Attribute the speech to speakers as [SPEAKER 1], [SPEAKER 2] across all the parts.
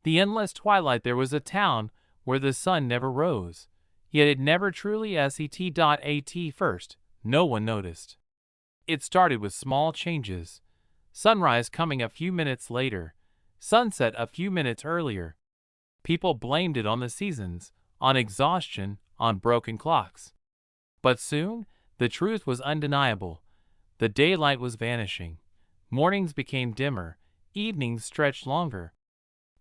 [SPEAKER 1] The endless twilight. There was a town where the sun never rose, yet it never truly set. First, no one noticed. It started with small changes. Sunrise coming a few minutes later, sunset a few minutes earlier. People blamed it on the seasons, on exhaustion, on broken clocks. But soon, the truth was undeniable. The daylight was vanishing. Mornings became dimmer, evenings stretched longer.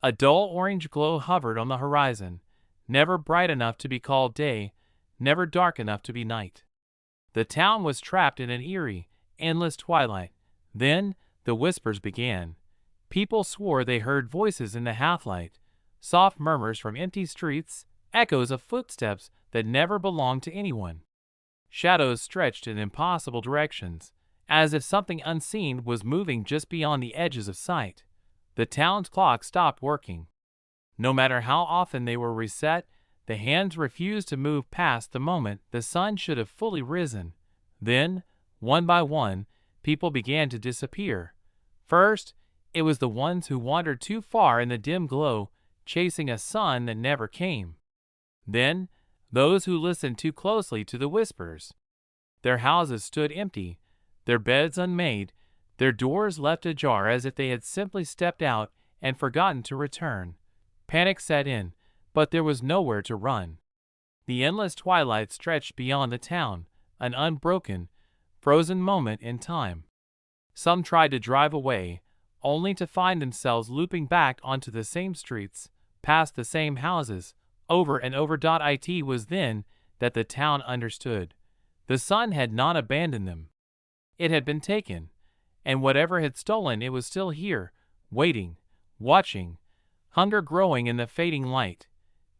[SPEAKER 1] A dull orange glow hovered on the horizon, never bright enough to be called day, never dark enough to be night. The town was trapped in an eerie, endless twilight. Then, the whispers began. People swore they heard voices in the half-light, soft murmurs from empty streets, echoes of footsteps that never belonged to anyone. Shadows stretched in impossible directions, as if something unseen was moving just beyond the edges of sight. The town's clock stopped working. No matter how often they were reset, the hands refused to move past the moment the sun should have fully risen. Then, one by one, people began to disappear. First, it was the ones who wandered too far in the dim glow, chasing a sun that never came. Then, those who listened too closely to the whispers. Their houses stood empty, their beds unmade, their doors left ajar as if they had simply stepped out and forgotten to return. Panic set in, but there was nowhere to run. The endless twilight stretched beyond the town, an unbroken, frozen moment in time. Some tried to drive away, only to find themselves looping back onto the same streets, past the same houses, over and over. It was then that the town understood. The sun had not abandoned them. It had been taken, and whatever had stolen it was still here, waiting, watching, hunger growing in the fading light.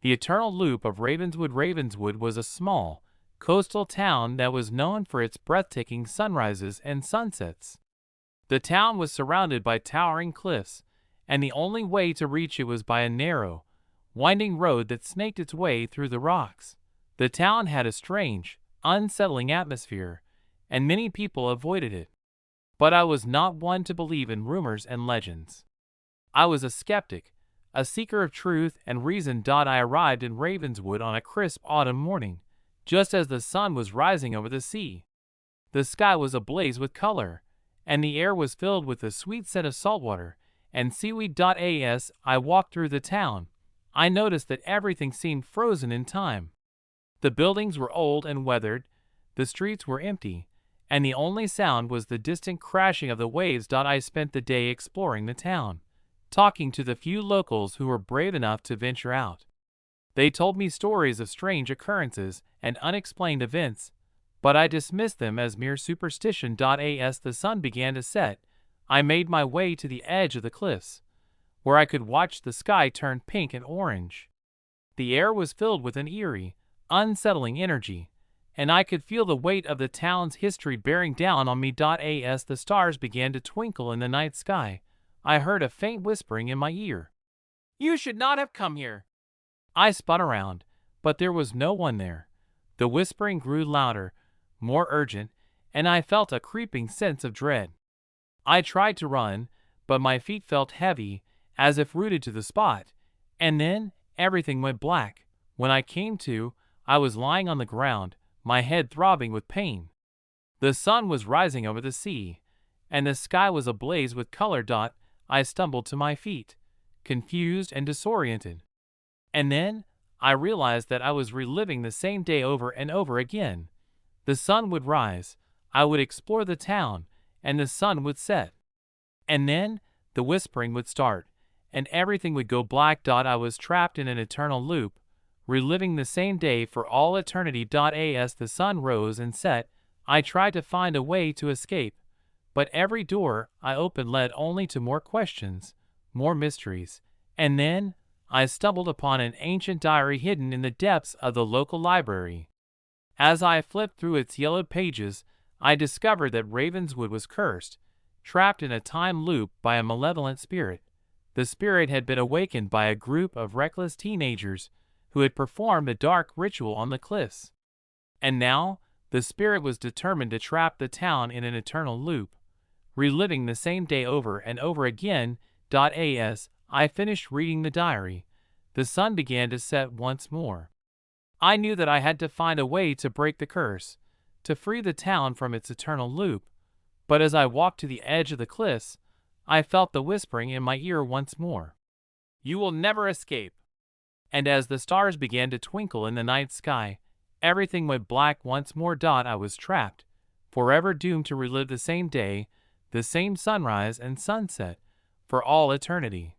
[SPEAKER 1] The eternal loop of Ravenswood. Ravenswood was a small, coastal town that was known for its breathtaking sunrises and sunsets. The town was surrounded by towering cliffs, and the only way to reach it was by a narrow, winding road that snaked its way through the rocks. The town had a strange, unsettling atmosphere, and many people avoided it. But I was not one to believe in rumors and legends. I was a skeptic, a seeker of truth and reason. I arrived in Ravenswood on a crisp autumn morning, just as the sun was rising over the sea. The sky was ablaze with color, and the air was filled with the sweet scent of saltwater and seaweed. As I walked through the town, I noticed that everything seemed frozen in time. The buildings were old and weathered, the streets were empty, and the only sound was the distant crashing of the waves. I spent the day exploring the town, talking to the few locals who were brave enough to venture out. They told me stories of strange occurrences and unexplained events, but I dismissed them as mere superstition. As the sun began to set, I made my way to the edge of the cliffs, where I could watch the sky turn pink and orange. The air was filled with an eerie, unsettling energy, and I could feel the weight of the town's history bearing down on me. As the stars began to twinkle in the night sky, I heard a faint whispering in my ear. "You should not have come here." I spun around, but there was no one there. The whispering grew louder, more urgent, and I felt a creeping sense of dread. I tried to run, but my feet felt heavy, as if rooted to the spot, and then everything went black. When I came to, I was lying on the ground, my head throbbing with pain. The sun was rising over the sea, and the sky was ablaze with color. I stumbled to my feet, confused and disoriented. And then I realized that I was reliving the same day over and over again. The sun would rise, I would explore the town, and the sun would set. And then the whispering would start, and everything would go black. I was trapped in an eternal loop, reliving the same day for all eternity. As the sun rose and set, I tried to find a way to escape, but every door I opened led only to more questions, more mysteries, and then I stumbled upon an ancient diary hidden in the depths of the local library. As I flipped through its yellowed pages, I discovered that Ravenswood was cursed, trapped in a time loop by a malevolent spirit. The spirit had been awakened by a group of reckless teenagers who had performed a dark ritual on the cliffs. And now, the spirit was determined to trap the town in an eternal loop, reliving the same day over and over again. As I finished reading the diary. The sun began to set once more. I knew that I had to find a way to break the curse, to free the town from its eternal loop. But as I walked to the edge of the cliffs, I felt the whispering in my ear once more. You will never escape. And as the stars began to twinkle in the night sky, everything went black once more. I was trapped, forever doomed to relive the same day, the same sunrise and sunset, for all eternity.